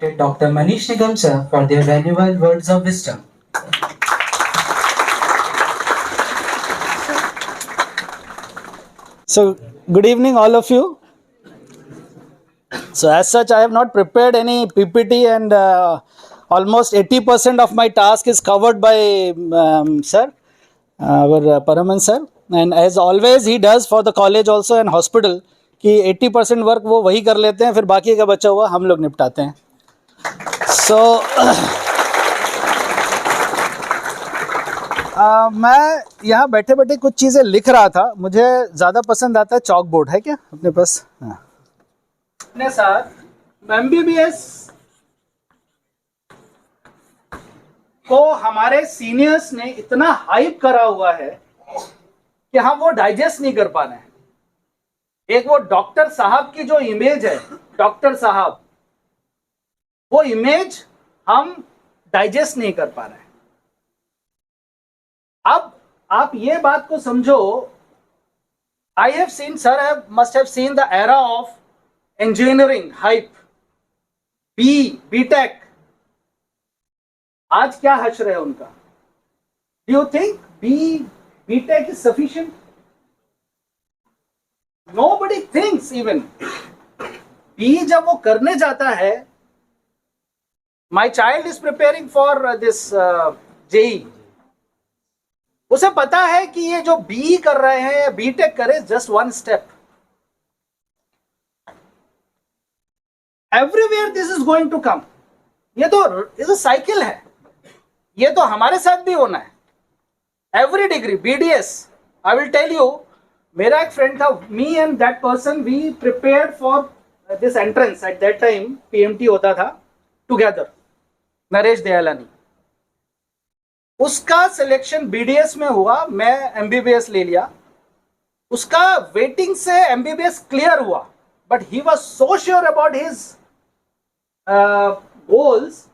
Dr. Manish Nigam sir for their valuable words of wisdom. So, good evening, all of you. So, as such, I have not prepared any PPT, and almost 80% of my task is covered by sir, our Paraman sir. And as always, he does for the college also and hospital कि 80% work वो वही कर लेते हैं, फिर बाकी का बचा हुआ हम लोग निपटाते हैं. So, मैं यहाँ बैठे बैठे कुछ चीज़ें लिख रहा था. मुझे ज़्यादा पसंद आता है चॉक बोर्ड. है क्या अपने पास? हाँ. अपने साथ MBBS को हमारे सीनियर्स ने इतना हाइप करा हुआ है कि हम वो डाइजेस्ट नहीं कर पा रहे हैं. एक वो डॉक्टर साहब की जो इमेज है, डॉक्टर साहब, वो इमेज हम डाइजेस्ट नहीं कर पा रहे हैं. अब आप ये बात को समझो. I have seen, sir must have seen the era of engineering hype, B Tech. आज क्या हश्र है उनका? Do you think B Tech is sufficient? Nobody thinks even. बी जब वो करने जाता है, my child is preparing for this JEE, उसे पता है कि ये जो बी कर रहे हैं या बीटेक करे, just one step. Everywhere this is going to come. ये तो इज अ साइकिल है. ये तो हमारे साथ भी होना है. Every degree BDS, I will tell you. मेरा एक फ्रेंड था, me and that person, we prepared for this entrance. At that time PMT होता था टुगेदर, नरेश दयालानी. उसका सिलेक्शन BDS में हुआ, मैं MBBS ले लिया. उसका वेटिंग से MBBS क्लियर हुआ, but he was so sure about his goals,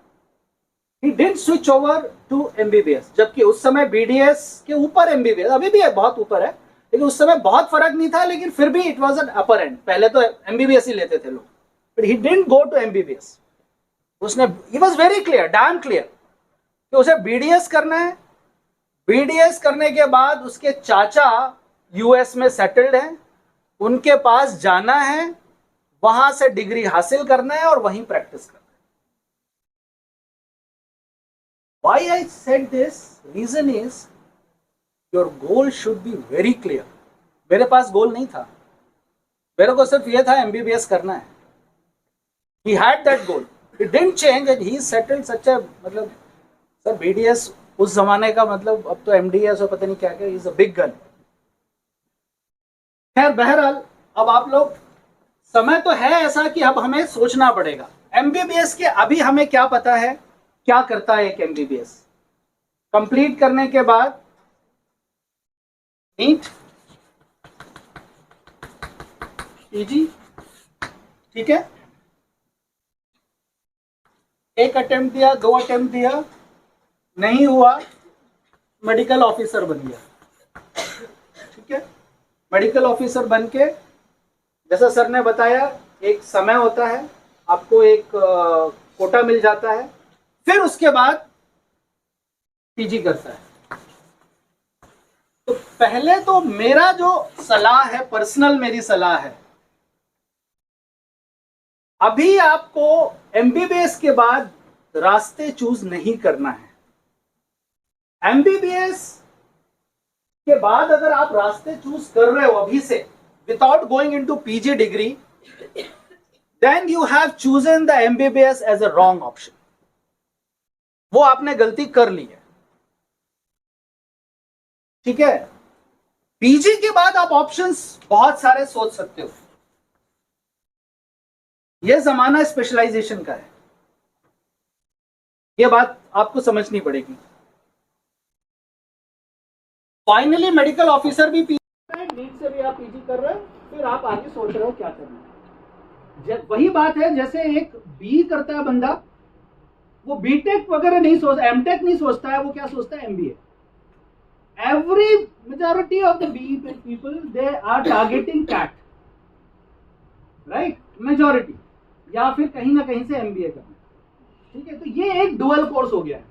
he didn't switch over to MBBS. जबकि उस समय BDS के ऊपर MBBS, अभी भी है, बहुत ऊपर है, लेकिन उस समय बहुत फर्क नहीं था. लेकिन फिर भी it was an upper hand. पहले तो MBBS ही लेते थे लोग, but he didn't go to MBBS. उसने, he was very clear, damn clear, कि उसे BDS करना है. BDS करने के बाद उसके चाचा US में सेटल्ड हैं, उनके पास जाना है, वहां से डिग्री हासिल करना है और वहीं प्रैक्टिस करना है. Why I said this? Reason is your goal should be very clear. मेरे पास गोल नहीं था, मेरे को सिर्फ ये था MBBS करना है. He had that goal. It didn't change and he settled such a, मतलब सर BDS उस जमाने का, मतलब अब तो MDS और पता नहीं क्या क्या, इज अ बिग गन. खैर, बहरहाल, अब आप लोग, समय तो है ऐसा कि अब हमें सोचना पड़ेगा. MBBS के अभी हमें क्या पता है, क्या करता है एक MBBS कंप्लीट करने के बाद? नीट, PG, ठीक है. एक अटेम्प्ट दिया, 2 अटेम्प्ट दिया, नहीं हुआ, मेडिकल ऑफिसर बन गया. ठीक है, मेडिकल ऑफिसर बन के, जैसा सर ने बताया, एक समय होता है, आपको एक कोटा मिल जाता है, फिर उसके बाद PG करता है. तो पहले तो मेरा जो सलाह है, पर्सनल मेरी सलाह है, अभी आपको MBBS के बाद रास्ते चूज नहीं करना है. MBBS के बाद अगर आप रास्ते चूज कर रहे हो अभी से, without going into PG degree, then you have chosen the MBBS as a wrong option. वो आपने गलती कर ली है. ठीक है, PG के बाद आप ऑप्शंस बहुत सारे सोच सकते हो. यह जमाना स्पेशलाइजेशन का है, यह बात आपको समझनी पड़ेगी. फाइनली मेडिकल ऑफिसर भी PG है, नीट से भी आप PG कर रहे हो, फिर आप आगे सोच रहे हो क्या करना है. वही बात है, जैसे एक B करता है बंदा, वो BTech वगैरह नहीं सोचता, MTech नहीं सोचता है, वो क्या सोचता है? MBA. Every majority of the B people, they are targeting CAT, right? Majority, या फिर कहीं ना कहीं से MBA करना. ठीक है, तो ये एक डुअल कोर्स हो गया है।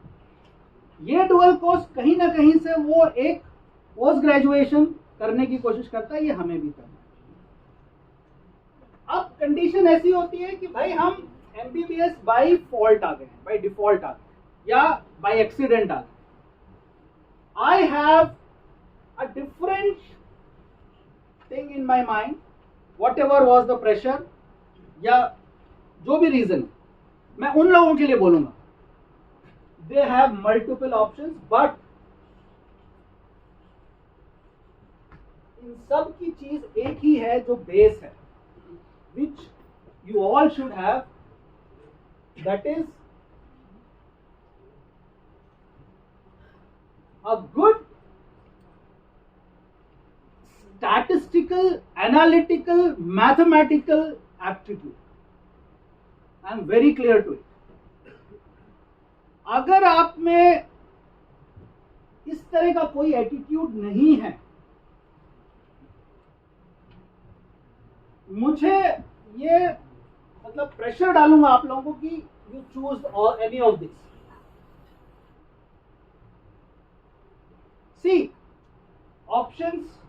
ये डुअल कोर्स कहीं ना कहीं से वो एक पोस्ट ग्रेजुएशन करने की कोशिश करता है, ये हमें भी करना है। अब कंडीशन ऐसी होती है कि भाई हम एमबीबीएस बाय फॉल्ट आ गए हैं, बाय डिफॉल्ट आ गए या बाय एक्सीडेंट आ गए। I have a different thing in my mind, what ever was the pressure या जो भी रीजन, मैं उन लोगों के लिए बोलूंगा, they have multiple options, but in सब की चीज एक ही है जो बेस है, which you all should have, that is a good statistical, analytical, mathematical aptitude. I am very clear to it. अगर आप में इस तरह का कोई एटीट्यूड नहीं है, मुझे ये मतलब प्रेशर डालूंगा आप लोगों को कि यू चूज और any of this. See options,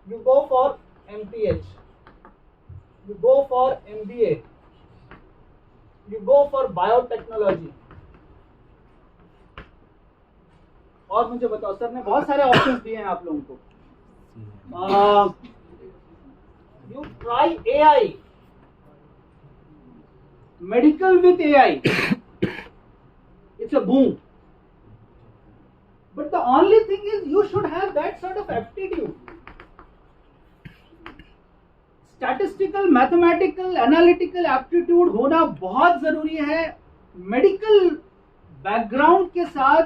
you go for MPH, you go for MBA, you go for biotechnology. और मुझे बताओ, सर ने बहुत सारे ऑप्शंस दिए हैं आप लोगों को। You try AI, medical with AI. It's a boom. But the only thing is you should have that sort of aptitude. Statistical, mathematical, analytical aptitude होना बहुत जरूरी है। मेडिकल बैकग्राउंड के साथ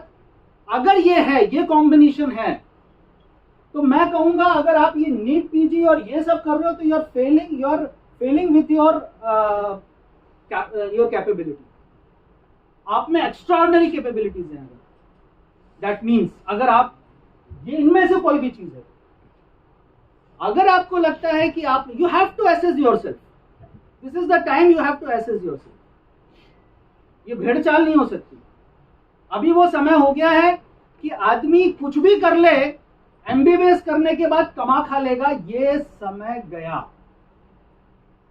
अगर ये है, ये कॉम्बिनेशन है, तो मैं कहूंगा अगर आप ये नीट पीजी और ये सब कर रहे हो तो you are failing with your capability. आप में एक्स्ट्राऑर्डिनरी कैपेबिलिटीज हैं। दैट मीन्स अगर आप ये इनमें से कोई भी चीज है, अगर आपको लगता है कि आप you have to assess yourself, this is the time you have to assess yourself. ये भेड़ चाल नहीं हो सकती। अभी वो समय हो गया है कि आदमी कुछ भी कर ले, एमबीबीएस करने के बाद कमा खा लेगा, ये समय गया।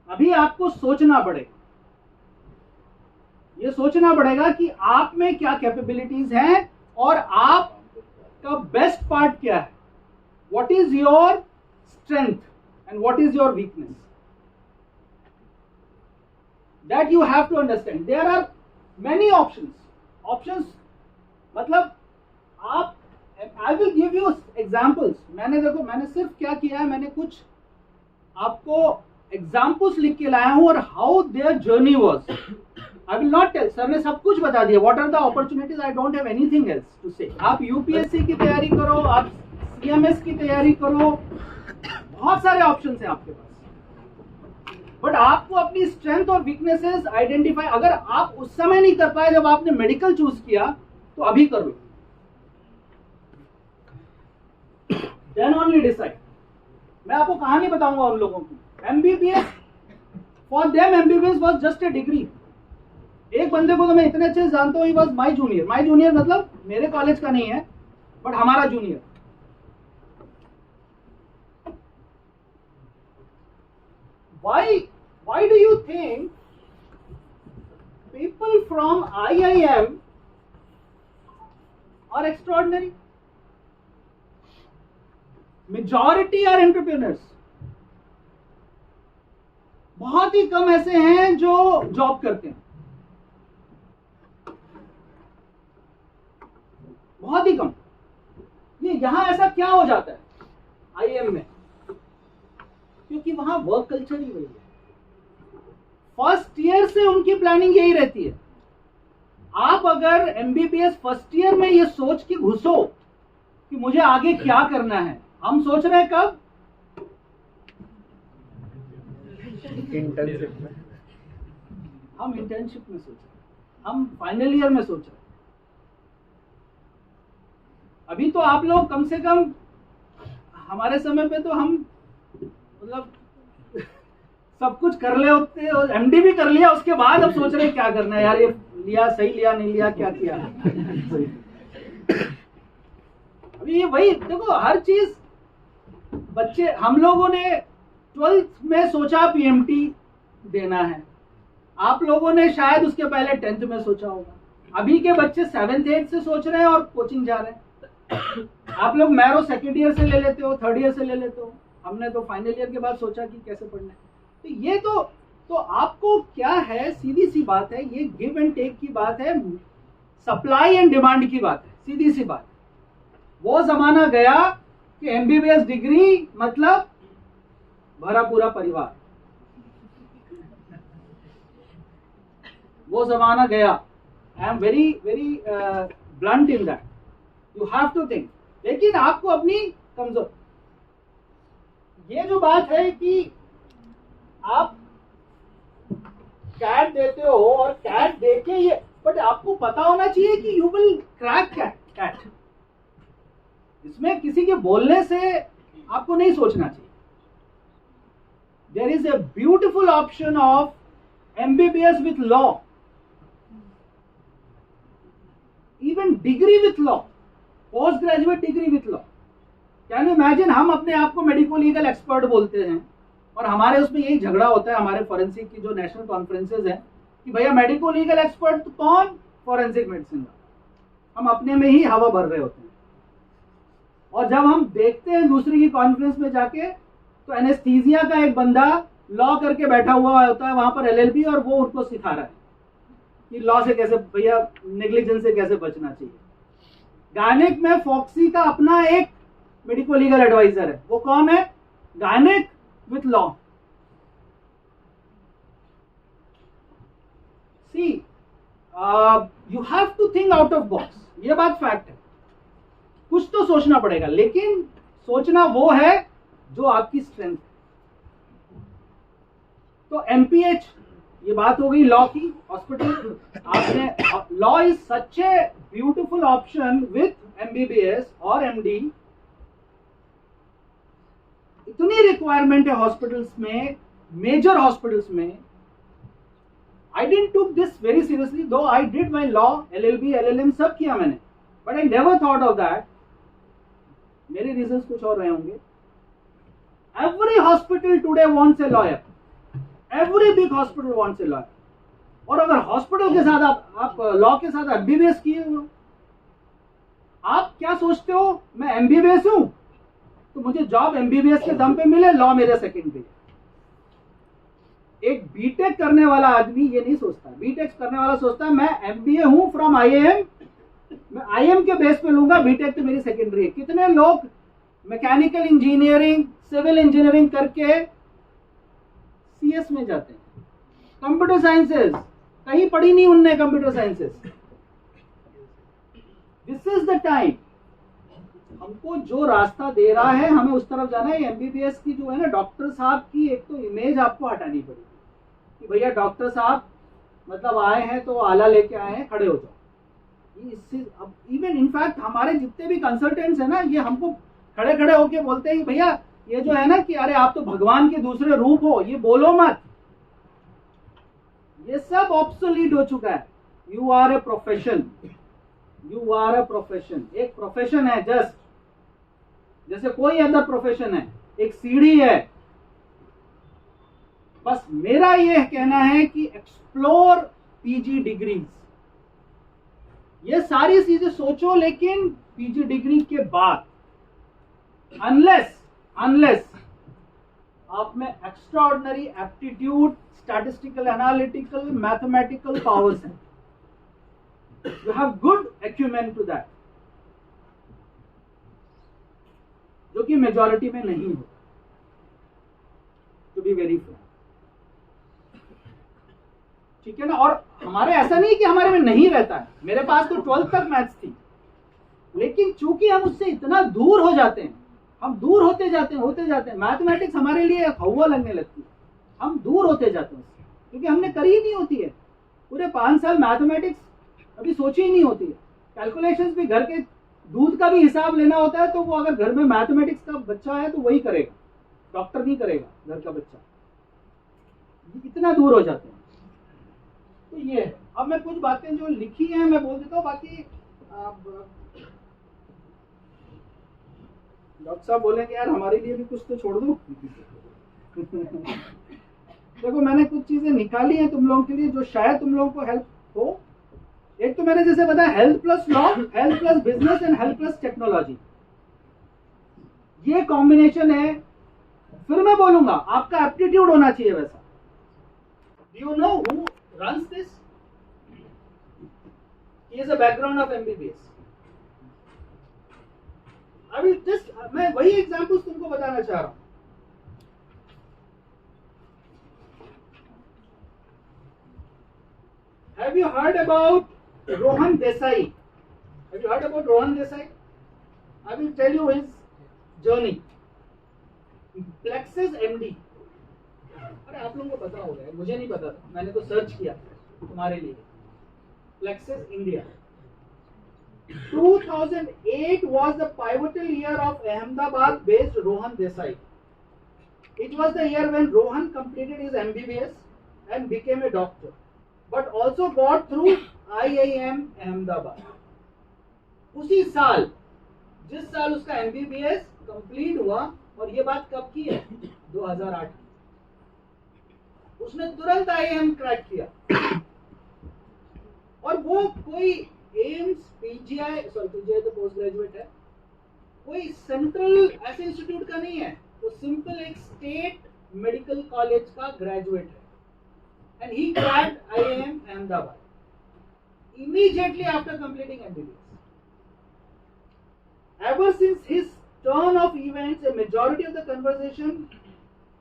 अभी आपको सोचना पड़ेगा, ये सोचना पड़ेगा कि आप में क्या कैपेबिलिटीज हैं और आप का बेस्ट पार्ट क्या है, what is your strength and what is your weakness, that you have to understand. There are many options मतलब आप, I will give you examples. मैंने सिर्फ क्या किया है, मैंने कुछ आपको एग्जाम्पल्स लिख के लाया हूं और how their journey was. I will not tell, sir ने सब कुछ बता दिया, what are the opportunities, I don't have anything else to say. आप यूपीएससी की तैयारी करो, आप सीएमएस की तैयारी करो, बहुत सारे ऑप्शंस हैं आपके पास, बट आपको अपनी स्ट्रेंथ और वीकनेसेस आइडेंटिफाई, अगर आप उस समय नहीं कर पाए जब आपने मेडिकल चूज किया, तो अभी कर लो। Then only decide. मैं आपको कहानी बताऊंगा उन लोगों की। MBBS, for them MBBS was just a degree. एक बंदे को तो मैं इतने अच्छे से जानता हूँ, he was my junior. My junior मतलब मेरे कॉलेज का नहीं है, बट हमारा junior. Why do you think people from IIM are extraordinary? Majority are entrepreneurs. बहुत ही कम ऐसे हैं जो जॉब करते हैं, बहुत ही कम। ये यहां ऐसा क्या हो जाता है आईएम में? क्योंकि वहां वर्क कल्चर ही वही है। फर्स्ट ईयर से उनकी प्लानिंग यही रहती है। आप अगर एमबीबीएस फर्स्ट ईयर में ये सोच के घुसो कि मुझे आगे क्या करना है, हम सोच रहे हैं कब? इंटर्नशिप में। हम इंटर्नशिप में सोच रहे हैं, हम फाइनल ईयर में सोच रहे हैं। अभी तो आप लोग कम से कम, हमारे समय पे तो हम मतलब सब कुछ कर ले होते, एमडी भी कर लिया, उसके बाद अब सोच रहे क्या करना है यार, ये लिया सही लिया नहीं लिया क्या किया। अभी ये वही देखो, हर चीज बच्चे, हम लोगों ने 12th में सोचा पीएमटी देना है, आप लोगों ने शायद उसके पहले 10th में सोचा होगा, अभी के बच्चे 7th 8th से सोच रहे हैं और कोचिंग जा रहे हैं। आप लोग मैरो सेकेंड ईयर से ले लेते हो, थर्ड ईयर से ले लेते हो, हमने तो फाइनल ईयर के बाद सोचा कि कैसे पढ़ना है। तो ये तो आपको क्या है, सीधी सी बात है, ये गिव एंड टेक की बात है, सप्लाई एंड डिमांड की बात है, सीधी सी बात। वो जमाना गया कि एमबीबीएस डिग्री मतलब भरा पूरा परिवार, वो जमाना गया। I am very very blunt in that, you have to think. लेकिन आपको अपनी कमजोर, ये जो बात है कि आप कैट देते हो और कैट देके ये, बट आपको पता होना चाहिए कि यू विल क्रैक कैट। इसमें किसी के बोलने से आपको नहीं सोचना चाहिए। There is a beautiful option of MBBS with law, even degree with law, post graduate degree with law. Can you imagine, हम अपने आप को मेडिको लीगल एक्सपर्ट बोलते हैं और हमारे उसमें यही झगड़ा होता है हमारे फॉरेंसिक की जो नेशनल कॉन्फ्रेंसेज हैं कि भैया मेडिको लीगल एक्सपर्ट तो कौन, फॉरेंसिक मेडिसिन का। हम अपने में ही हवा भर रहे होते हैं। और जब हम देखते हैं दूसरे की कॉन्फ्रेंस में जाके, तो एनेस्थीसिया का एक बंदा लॉ करके बैठा हुआ होता है वहां पर एलएलबी, और वो उनको सिखा रहा है कि लॉ से कैसे, भैया नेग्लिजेंस से कैसे बचना चाहिए। गायनेक में फॉक्सी का अपना एक मेडिको लीगल एडवाइजर है, वो कौन है, gynaec with law. See you have to think out of box, ये बात फैक्ट है। कुछ तो सोचना पड़ेगा, लेकिन सोचना वो है जो आपकी स्ट्रेंथ है। तो एमपीएच, ये बात हो गई लॉ की, हॉस्पिटल आपने, law is such a beautiful option with MBBS और एमडी। इतनी रिक्वायरमेंट है हॉस्पिटल्स में, मेजर हॉस्पिटल्स में। I didn't took this very seriously, though I did my law, LLB LLM सब किया मैंने, but I never thought of that. मेरे reasons कुछ और रहे होंगे। Every hospital today wants a lawyer, every big hospital wants a lawyer. और अगर हॉस्पिटल के साथ आप लॉ के साथ एमबीबीएस किए हो, आप क्या सोचते हो मैं एमबीबीएस हूं तो मुझे जॉब एमबीबीएस के दम पे मिले, लॉ मेरे सेकंड पे। एक बीटेक करने वाला आदमी ये नहीं सोचता, बीटेक करने वाला सोचता है मैं एमबीए हूं फ्रॉम आईएएम, मैं आईएएम के बेस पे लूंगा, बीटेक तो मेरी सेकेंडरी है। कितने लोग मैकेनिकल इंजीनियरिंग, सिविल इंजीनियरिंग करके सीएस में जाते हैं, कंप्यूटर साइंसेस कहीं पढ़ी नहीं उनने, computer sciences. This is the time, हमको जो रास्ता दे रहा है हमें उस तरफ जाना है। एमबीबीएस की जो है ना, डॉक्टर साहब की एक तो इमेज आपको हटानी पड़ेगी कि भैया डॉक्टर साहब मतलब आए हैं तो आला लेके आए हैं, खड़े हो जाओ। इससे अब इवन इनफैक्ट हमारे जितने भी कंसल्टेंट्स हैं ना, ये हमको खड़े खड़े होके बोलते हैं कि भैया ये जो है ना कि अरे आप तो भगवान के दूसरे रूप हो, ये बोलो मत। ये सब ऑब्सोलीट हो चुका है। You are a profession, you are a profession. एक प्रोफेशन है जस्ट जैसे कोई अदर प्रोफेशन है, एक सीढ़ी है। बस मेरा ये कहना है कि एक्सप्लोर पीजी डिग्रीज, ये सारी चीजें सोचो, लेकिन पीजी डिग्री के बाद अनलेस आप में extraordinary aptitude, statistical, analytical, mathematical powers हैं, you have good acumen to that, जो कि मेजॉरिटी में नहीं हो, टू बी वेरी फ्रैंक, ठीक है ना। और हमारे ऐसा नहीं कि हमारे में नहीं रहता है, मेरे पास तो 12th तक मैथ्स थी, लेकिन चूंकि हम उससे इतना दूर हो जाते हैं, हम दूर होते जाते हैं, मैथमेटिक्स हमारे लिए हवा लगने लगती है, हम दूर होते जाते हैं उससे, क्योंकि हमने करी ही नहीं होती है। पूरे 5 साल मैथमेटिक्स अभी सोची ही नहीं होती है। कैलकुलेशंस भी, घर के दूध का भी हिसाब लेना होता है, तो वो अगर घर में मैथमेटिक्स का बच्चा है तो वही करेगा, डॉक्टर नहीं करेगा घर का बच्चा। इतना दूर हो जाते हैं। तो ये है। अब मैं कुछ बातें जो लिखी हैं मैं बोल देता हूँ, बाकी डॉक्टर साहब बोलेंगे यार हमारे लिए भी कुछ तो छोड़ दो। देखो मैंने कुछ चीजें निकाली हैं तुम लोगों के लिए जो शायद तुम लोगों को हेल्प हो। एक तो मैंने जैसे बताया health plus law, health plus business and health plus technology, ये कॉम्बिनेशन है। फिर मैं बोलूंगा आपका एप्टीट्यूड होना चाहिए वैसा। Do you know who runs this? He is a background of MBBS. अभी जस्ट मैं वही एग्जांपल्स तुमको बताना चाह रहा हूं। Have you heard about Rohan Desai? Have you heard about Rohan Desai? I will tell you his journey. Plexus MD. अरे आप लोगों को पता होगा, मुझे नहीं पता था, मैंने तो सर्च किया तुम्हारे लिए। Plexus India. 2008 was the pivotal year of Ahmedabad-based Rohan Desai. It was the year when Rohan completed his MBBS and became a doctor, but also got through IIM Ahmedabad. उसी साल, जिस साल उसका MBBS कंप्लीट हुआ, और ये बात कब की है? 2008 की। उसने तुरंत IIM क्रैक किया, और वो कोई एम्स पीजीआई तो पोस्ट ग्रेजुएट है, कोई सेंट्रल ऐसे इंस्टीट्यूट का नहीं है, वो सिंपल एक स्टेट मेडिकल कॉलेज का ग्रेजुएट है। And he cracked IIM Ahmedabad immediately after completing MBBS. Ever since his turn of events, a majority of the conversation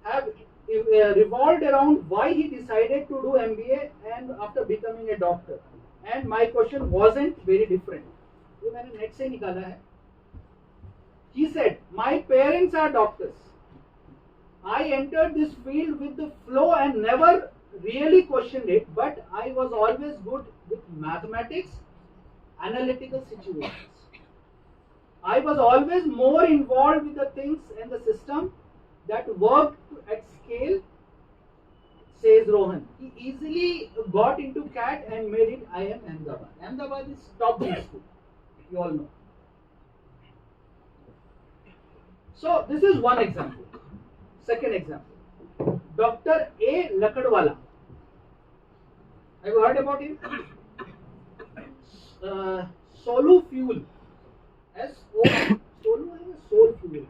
have revolved around why he decided to do MBA and after becoming a doctor. And my question wasn't very different. ये मैंने net से निकाला है. He said, "My parents are doctors. I entered this field with the flow and never really questioned it, but I was always good with mathematics, analytical situations. I was always more involved with the things and the system that worked at scale," says Rohan. He easily got into CAT and made it IIM Ahmedabad. Ahmedabad is top school, you all know. So this is one example. Second example, Dr. A. Lakadwala. Have you heard about him? Solu Fuel. Solu है या Soul Fuel?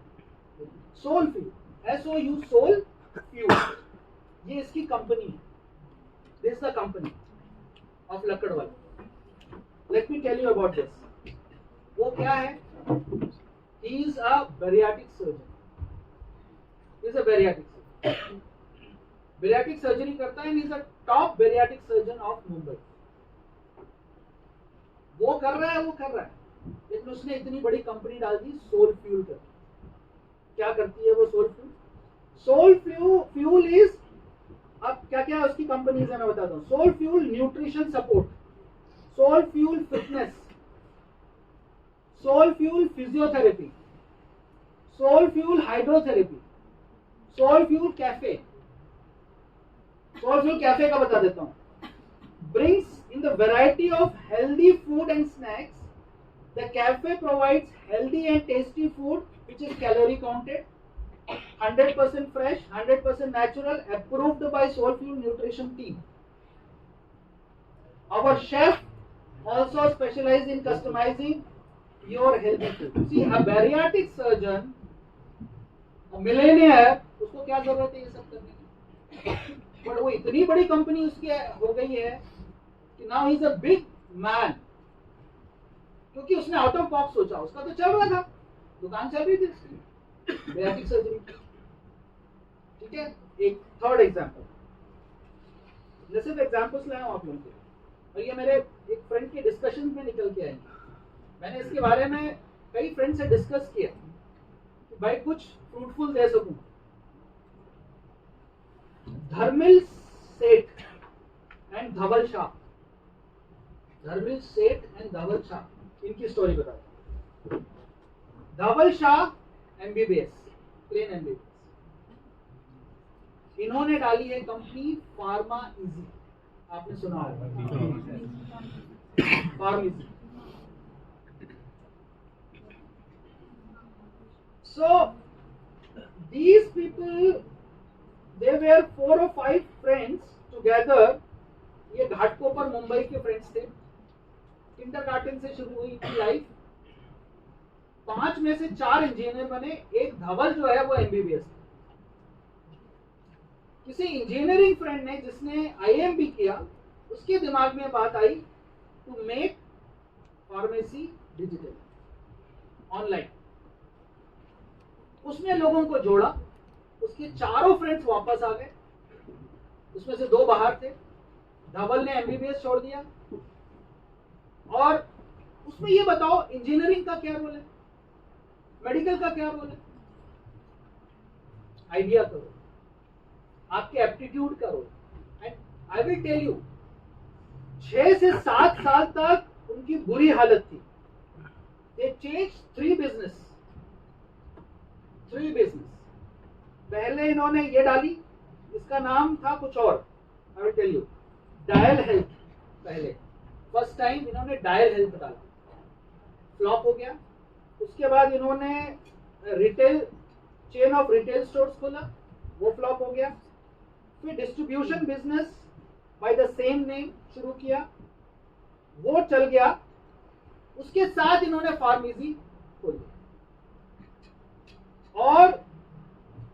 Soul Fuel. SOU Soul Fuel. ये इसकी company है. This is the company of Lakadwala. Let me tell you about this. वो क्या है? He is a bariatric surgeon. He is a bariatric surgeon. Bariatric surgery करता है, and he is a top bariatric surgeon of Mumbai. वो कर रहा है, लेकिन उसने इतनी बड़ी कंपनी डाल दी सोल फ्यूल कर। क्या करती है वो soul fuel? Soul fuel is, अब क्या क्या उसकी कंपनीज है मैं बताता हूँ। Soul fuel nutrition support, soul fuel fitness, soul fuel physiotherapy, soul fuel hydrotherapy, soul fuel cafe. Soul fuel cafe का बता देता हूँ। Brings in the variety of healthy food and snacks. The cafe provides healthy and tasty food which is calorie counted, 100% fresh, 100% natural, approved by Soul Fuel Nutrition team. Our chef also specializes in customizing your healthy food. See, a bariatric surgeon, a millionaire, उसको क्या जरूरत है ये सब करने की? But वो इतनी बड़ी कंपनी उसकी हो गई है कि now he is a big man, क्योंकि उसने आउट ऑफ बॉक्स सोचा। उसका तो चल रहा था, दुकान चल रही थी उसकी बेसिक सर्जरी। ठीक है, एक थर्ड एग्जांपल, मैं सिर्फ एग्जांपल्स लाया हूं आप लोगों के, और ये मेरे एक फ्रेंड के डिस्कशन में निकल के आए। मैंने इसके बारे में कई फ्रेंड से डिस्कस किया कि भाई कुछ फ्रूटफुल दे सकूं। धर्मिल सेठ एंड धवल शाह, धर्मिल सेठ एंड धवल शाह, इनकी स्टोरी बताता हूं। धवल शाह MBBS, प्लेन MBBS, इन्होंने डाली है कंपनी फार्मा इजी, आपने सुना होगा pharma easy. So these people, they were 4 or 5 friends together। ये घाटकोपर मुंबई के फ्रेंड्स थे, किंडरगार्टन से शुरू हुई इनकी लाइफ। 5 में से 4 इंजीनियर बने, एक धवल जो है वो एमबीबीएस। किसी इंजीनियरिंग फ्रेंड ने जिसने आईएमबी किया, उसके दिमाग में बात आई to make pharmacy digital online. उसने लोगों को जोड़ा, उसके चारों फ्रेंड्स वापस आ गए, उसमें से 2 बाहर थे। धवल ने एमबीबीएस छोड़ दिया। और उसमें ये बताओ इंजीनियरिंग का क्या रोल है, मेडिकल का क्या रोल है? आइडिया करो, आपके एप्टीट्यूड का role. And I will tell you, 6 से 7 साल तक उनकी बुरी हालत थी। They change 3 business. पहले इन्होंने ये डाली, इसका नाम था कुछ और, I will tell you, dial health. पहले फर्स्ट टाइम इन्होंने डायल हेल्थ डाला, फ्लॉप हो गया। उसके बाद इन्होंने retail chain of retail stores खोला, वो फ्लॉप हो गया। फिर distribution business by the same name शुरू किया, वो चल गया। उसके साथ इन्होंने फार्मेसी खोली। और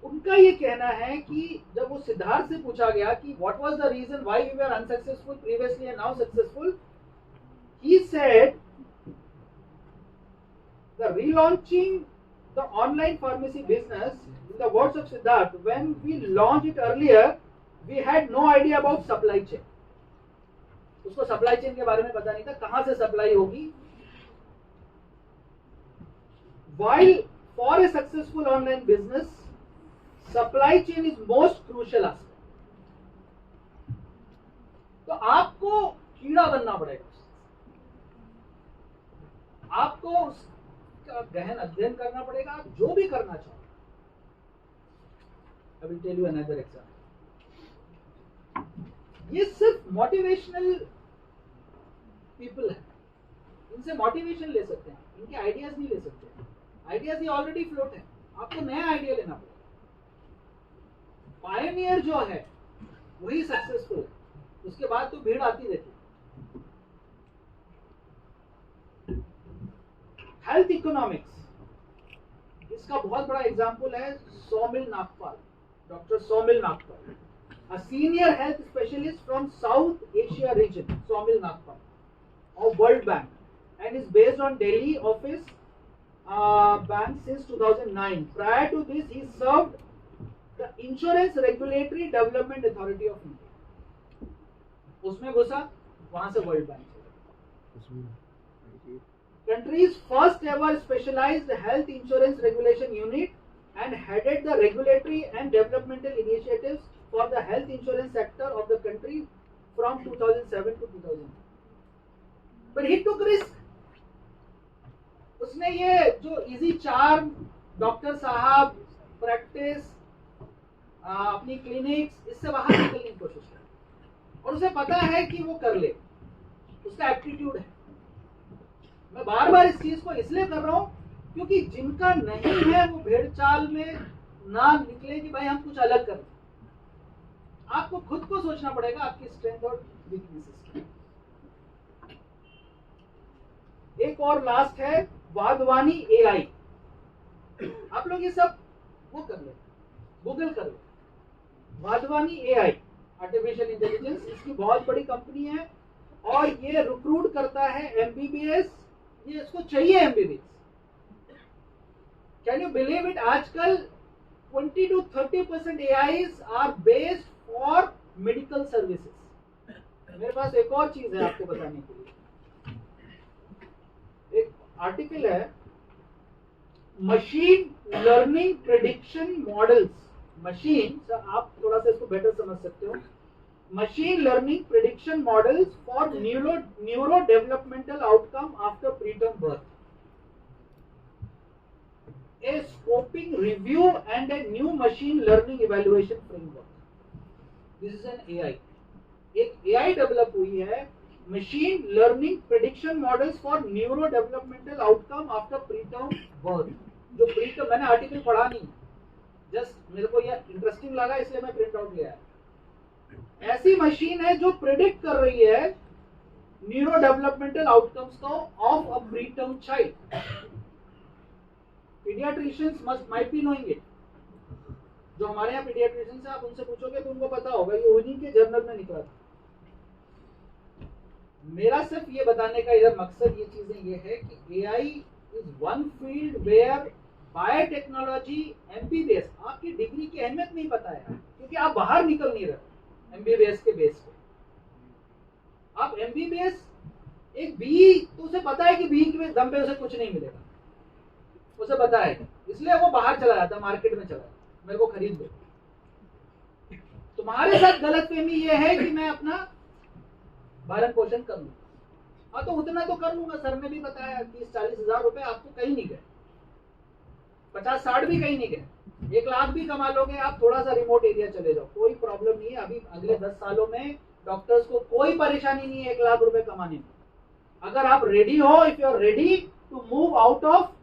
उनका ये कहना है कि जब वो सिद्धार्थ से पूछा गया कि what was the reason why you were unsuccessful previously and now successful, he said the relaunching the online pharmacy business, in the words of Siddharth, when we launched it earlier, we had no idea about supply chain। उसको supply chain के बारे में पता नहीं था, कहां से supply होगी। While for a successful online business, supply chain is most crucial aspect। तो आपको कीड़ा बनना पड़ेगा, आपको उसका गहन अध्ययन करना पड़ेगा, आप जो भी करना चाहो। I will tell you another example। ये सिर्फ मोटिवेशनल पीपल है, इनसे मोटिवेशन ले सकते हैं, इनके आइडियाज नहीं ले सकते। आइडियाज ये ऑलरेडी फ्लोट है, आपको नया आइडिया लेना पड़ेगा। पायनियर जो है वही सक्सेसफुल है, उसके बाद तो भीड़ आती रहती है। हेल्थ इकोनॉमिक्स, इसका बहुत बड़ा एग्जांपल है Saumil Nagpal, doctor Saumil Nagpal, a senior health specialist from South Asia region, Saumil Nagpal of World Bank, and is based on Delhi office bank since 2009. Prior to this, he served the Insurance Regulatory Development Authority of India। उसमें घुसा, वहां से world bank चला। Country's first ever specialized health insurance regulation unit, and headed the regulatory and developmental initiatives for the health insurance sector of the country from 2007 to 2009। But he took risk। उसने ये जो easy charm, doctor साहब, practice, अपनी clinics, इससे बाहर निकलने की कोशिश की, और उसे पता है कि वो कर ले, उसका एप्टीट्यूड है। मैं बार बार इस चीज को इसलिए कर रहा हूं क्योंकि जिनका नहीं है वो भेड़ चाल में ना निकले कि भाई हम कुछ अलग करें। आपको खुद को सोचना पड़ेगा, आपकी स्ट्रेंथ और वीकनेसेस। एक और लास्ट है वाधवानी एआई। आप लोग ये सब वो कर ले, गूगल कर ले, वाधवानी एआई, आर्टिफिशियल इंटेलिजेंस, इसकी बहुत बड़ी कंपनी है और ये रिक्रूट करता है एमबीबीएस। ये इसको चाहिए MBBS. Can you believe it, आजकल 20 to 30% AIs are based for medical services. मेरे पास एक और चीज है आपको बताने के लिए, एक आर्टिकल है machine learning prediction models. Machine, आप थोड़ा सा इसको बेटर समझ सकते हो, machine learning prediction models for neurodevelopmental outcome after preterm birth, a scoping review and a new machine learning evaluation framework। This is an AI. एक AI develop हुई है, machine learning prediction models for neuro developmental outcome after preterm birth. जो preterm, मैंने article पढ़ा नहीं, just मेरे को ये इंटरेस्टिंग लगा इसलिए मैं प्रिंट आउट लिया है। ऐसी मशीन है जो प्रिडिक्ट कर रही है न्यूरो डेवलपमेंटल आउटकम्स को of a preterm child. Paediatricians must might be knowing it. जो हमारे यहाँ पीडियाट्रिशियंस है, आप उनसे पूछोगे तो उनको पता होगा, ये उन्हीं के जर्नल में निकला था। मेरा सिर्फ ये बताने का इधर मकसद ये चीजें ये है कि AI is one field where biotechnology, MBBS, आपकी डिग्री की अहमियत नहीं पता है क्योंकि आप बाहर निकल नहीं रहे एमबीबीएस के बेस पे। आप एमबीबीएस एक बी, तो उसे पता है कि बी के दम पे उसे कुछ नहीं मिलेगा, उसे पता है, इसलिए वो बाहर चला जाता है, मार्केट में चला जाता है, मेरे को खरीद दो। तुम्हारे साथ गलतफहमी ये है कि मैं अपना भरण पोषण कर लूँ, हाँ तो उतना तो कर लूंगा। सर ने भी बताया 30-40 हजार रुपए आपको कहीं नहीं गए, 50-60 भी कहीं नहीं गए, 1 लाख भी कमा लोगे आप, थोड़ा सा रिमोट एरिया चले जाओ, कोई प्रॉब्लम नहीं है। अभी अगले 10 सालों में डॉक्टर्स को कोई परेशानी नहीं है 1 लाख रुपए कमाने में, अगर आप रेडी हो, if you are ready to move out of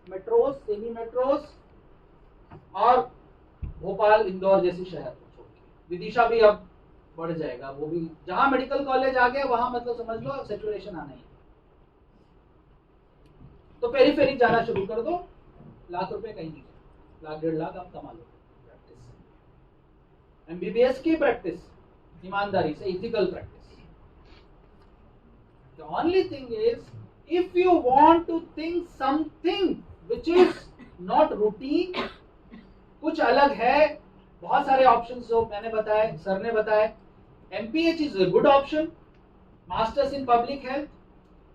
metros, semi metros और भोपाल इंदौर जैसी शहर को छोड़ के। विदिशा भी अब बढ़ जाएगा, वो भी जहां मेडिकल कॉलेज आ गया वहां मतलब समझ लो सेचुरेशन आना ही। तो पेरीफेरी जाना शुरू कर दो, लाख रुपए कहीं नहीं, 1-1.5 लाख आप कमा लो। प्रैक्टिस एमबीबीएस की प्रैक्टिस, ईमानदारी से, ethical practice. The only thing is, if you want to think something which is not routine, कुछ अलग है, बहुत सारे ऑप्शंस जो मैंने बताए, सर ने बताए। MPH is a good option, Masters in Public Health.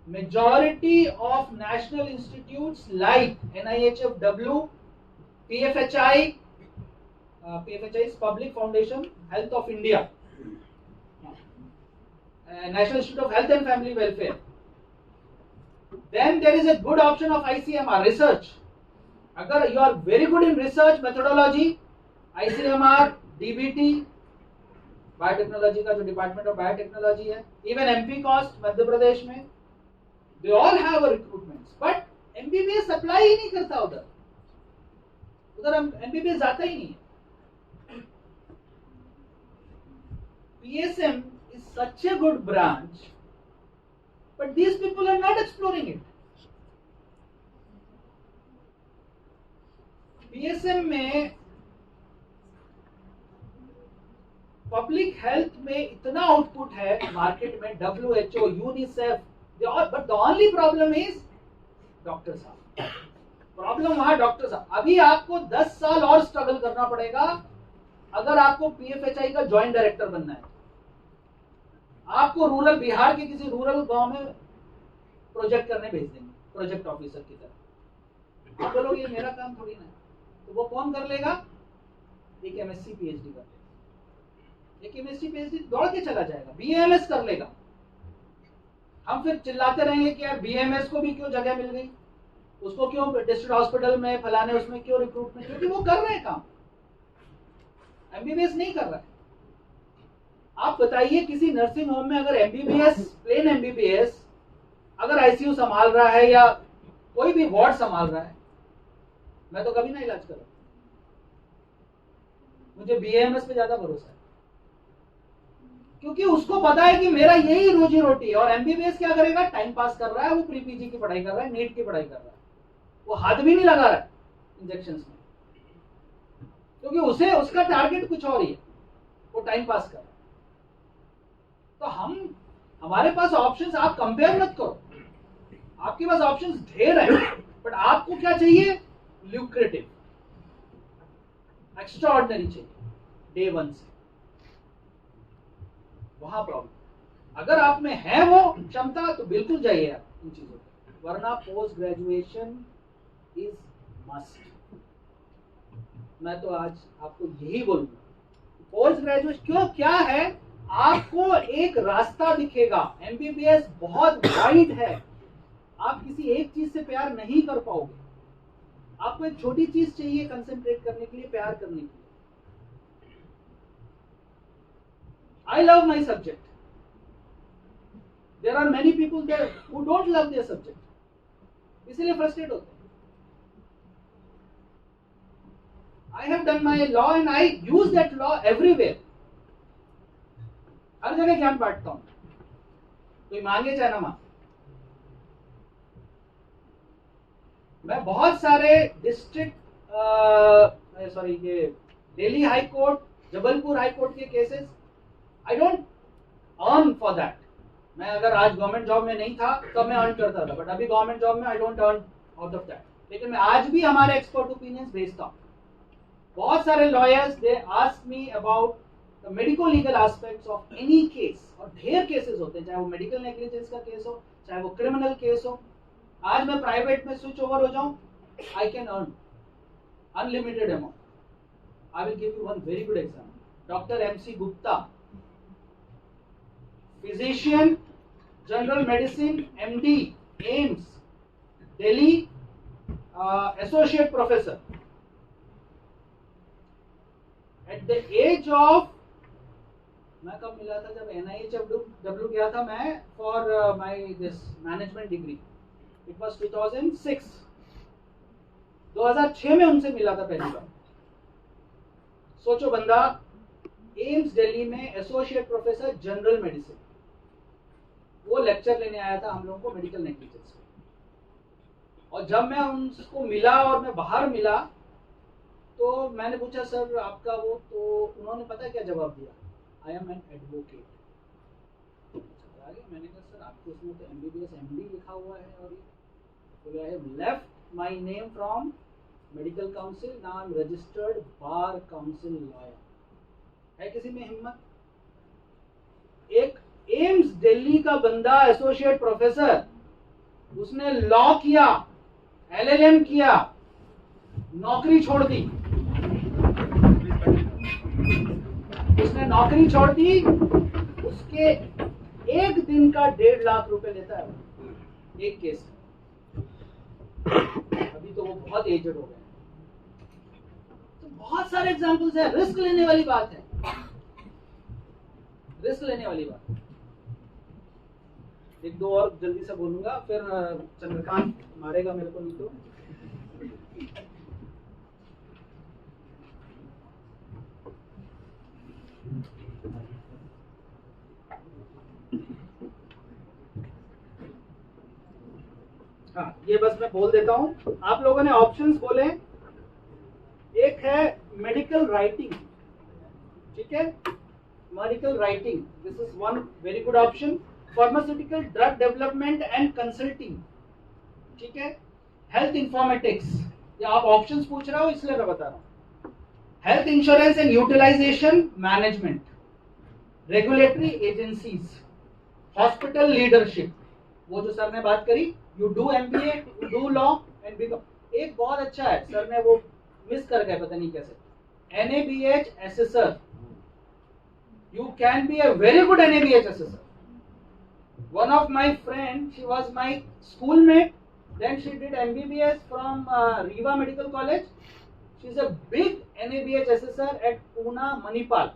Majority of national institutes like NIHFW, PFHI, PFHI is Public Foundation Health of India, National Institute of Health and Family Welfare. Then there is a good option of ICMR, research. अगर you are very good in research methodology, ICMR, DBT, biotechnology का जो department of biotechnology है, even MP cost Madhya Pradesh में, they all have a recruitments, but MBBS supply ही नहीं करता उधर, उधर MBBS जाता ही नहीं है। PSM is such a good branch, but these people are not exploring it. PSM में पब्लिक हेल्थ में इतना आउटपुट है मार्केट में, WHO, UNICEF, but the only problem is doctor साहब। प्रॉब्लम वहां डॉक्टर साहब। अभी आपको 10 साल और स्ट्रगल करना पड़ेगा अगर आपको PFHI का जॉइंट डायरेक्टर बनना है। आपको रूरल, बिहार के किसी रूरल गांव में प्रोजेक्ट करने भेज देंगे, प्रोजेक्ट ऑफिसर की तरह। आप बोलोगे ये मेरा काम थोड़ी ना है, तो वो कौन कर लेगा? एक MSc PhD कर लेगा, एक MSc PhD दौड़ के चला जाएगा, BAMS कर लेगा। हम फिर चिल्लाते रहेंगे कि यार BAMS को भी क्यों जगह मिल गई, उसको क्यों डिस्ट्रिक्ट हॉस्पिटल में फलाने उसमें क्यों रिक्रूटमेंट, क्योंकि वो कर रहे हैं काम, MBBS नहीं कर रहा है। आप बताइए किसी नर्सिंग होम में अगर MBBS, प्लेन MBBS अगर ICU संभाल रहा है या कोई भी वार्ड संभाल रहा है, मैं तो कभी ना इलाज करूं, मुझे BAMS पे ज्यादा भरोसा है, क्योंकि उसको पता है कि मेरा यही रोजी रोटी है। और MBBS क्या करेगा? टाइम पास कर रहा है, वो प्री PG की पढ़ाई कर रहा है, नीट की पढ़ाई कर रहा है, वो हाथ भी नहीं लगा रहा है इंजेक्शंस में, क्योंकि उसे उसका टारगेट कुछ और ही है, वो टाइम पास कर रहा है। तो हमारे पास ऑप्शंस, आप कंपेयर मत करो, आपके पास ऑप्शंस ढेर है, बट आपको क्या चाहिए? ल्यूक्रेटिव, एक्स्ट्राऑर्डिनरी चाहिए डे 1 से, वहां प्रॉब्लम। अगर आप में है वो क्षमता तो बिल्कुल जाइए आप इन चीजों पे, वरना पोस्ट ग्रेजुएशन इज मस्ट। मैं तो आज आपको यही बोलूंगा, पोस्ट ग्रेजुएशन क्यों, क्या है, आपको एक रास्ता दिखेगा। MBBS बहुत वाइड है, आप किसी एक चीज से प्यार नहीं कर पाओगे, आपको एक छोटी चीज चाहिए कंसंट्रेट करने के लिए, प्यार करने के लिए। I love my subject. There are many people there who don't love their subject, इसीलिए frustrated होते हैं. I have done my law and I use that law everywhere. हर जगह ज्ञान बांटता हूँ, कोई मांगे चाहे ना मांगे. मैं बहुत सारे डिस्ट्रिक्ट ये Delhi high court, Jabalpur high court के cases, I don't earn for that. मैं अगर आज गवर्नमेंट जॉब में नहीं था तब मैं अर्न करता था, बट अभी गवर्नमेंट जॉब में आई don't earn out of that. लेकिन मैं आज भी हमारे एक्सपर्ट ओपिनियंस भेजता हूँ. बहुत सारे lawyers they ask me about the medico legal aspects of any case, और ढेर केसेस होते हैं, चाहे वो मेडिकल नेग्लिजेंस का केस हो, चाहे वो क्रिमिनल केस हो. आज मैं प्राइवेट में स्विच ओवर हो जाऊं, I can earn unlimited amount. I will give you one very good example. Doctor MC Gupta, physician, general medicine, MD, AIIMS, Delhi, associate professor. At the age of, मैं कब मिला था, जब NIHW गया था मैं for my this management degree. It was 2006. 2006 में उनसे मिला था पहली बार. सोचो, बंदा एम्स दिल्ली में एसोसिएट प्रोफेसर जनरल मेडिसिन, वो लेक्चर लेने आया था हम लोगों को मेडिकल नेग्लिजेंस पे. और जब मैं उनको मिला और मैं बाहर मिला तो मैंने पूछा, सर आपका वो, तो उन्होंने पता क्या जवाब दिया, आई एम एन एडवोकेट. मैंने कहा सर आपको उसमें तो MBBS MD लिखा हुआ है, और ये I have left my name from medical council, now I am registered bar council lawyer. है किसी में हिम्मत? एक एम्स दिल्ली का बंदा एसोसिएट प्रोफेसर, उसने लॉ किया, LLM किया, नौकरी छोड़ दी. उसने नौकरी छोड़ दी, उसके एक दिन का 1.5 लाख रुपए लेता है एक केस. अभी तो वो बहुत एजेड हो गए. तो बहुत सारे एग्जांपल्स है. रिस्क लेने वाली बात है, रिस्क लेने वाली बात. एक दो और जल्दी से बोलूंगा, फिर चंद्रकांत मारेगा मेरे को नहीं तो. हाँ, ये बस मैं बोल देता हूं. आप लोगों ने ऑप्शंस बोले. एक है मेडिकल राइटिंग, ठीक है, medical writing, this is one very good option. Pharmaceutical drug development and consulting, ठीक है. हेल्थ इंफॉर्मेटिक्स, ये आप ऑप्शंस पूछ रहे हो इसलिए मैं बता रहा हूं. Health insurance and utilization management, regulatory agencies, hospital leadership, वो जो सर ने बात करी, you do MBA, you do law and become. एक बहुत अच्छा है, सर ने वो मिस कर गए पता नहीं कैसे, NABH assessor. You can be a very good NABH assessor. One of my friend, she was my schoolmate, then she did MBBS from Riva Medical College. She is a big NABH assessor at Pune Manipal,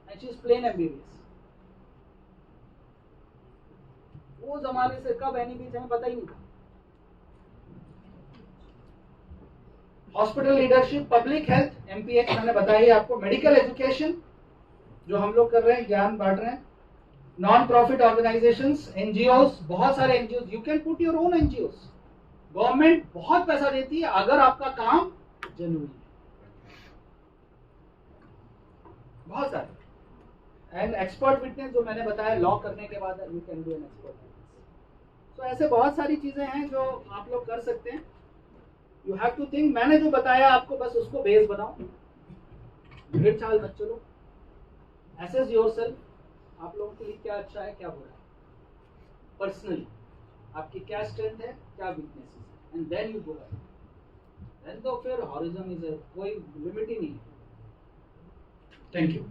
and she is plain MBBS. वो जमाने से कब NABH हमें पता ही नहीं था. Hospital leadership, public health, MPH मैंने बताया ही आपको. मेडिकल एजुकेशन जो हम लोग कर रहे हैं, ज्ञान बांट रहे हैं. नॉन प्रॉफिट ऑर्गेनाइजेशंस, NGOs, बहुत सारे NGOs, you can put your own NGOs. Government बहुत पैसा देती है अगर आपका काम जेन्युइन है. बहुत सारे. एंड एक्सपर्ट विटनेस जो मैंने बताया, लॉ करने के बाद you can do an expert witness. तो ऐसे बहुत सारी चीजें हैं जो आप लोग कर सकते हैं. You have to think. मैंने जो बताया आपको बस उसको बेस बनाओ, भिड़ चाल मत चलो. एसेस योरसेल्फ, आप लोगों के लिए क्या अच्छा है, क्या बुरा है, पर्सनली आपकी क्या स्ट्रेंथ है, क्या वीकनेस है, and then you go ahead. Then तो फिर हॉरिजन इज कोई लिमिट ही नहीं है. Thank you.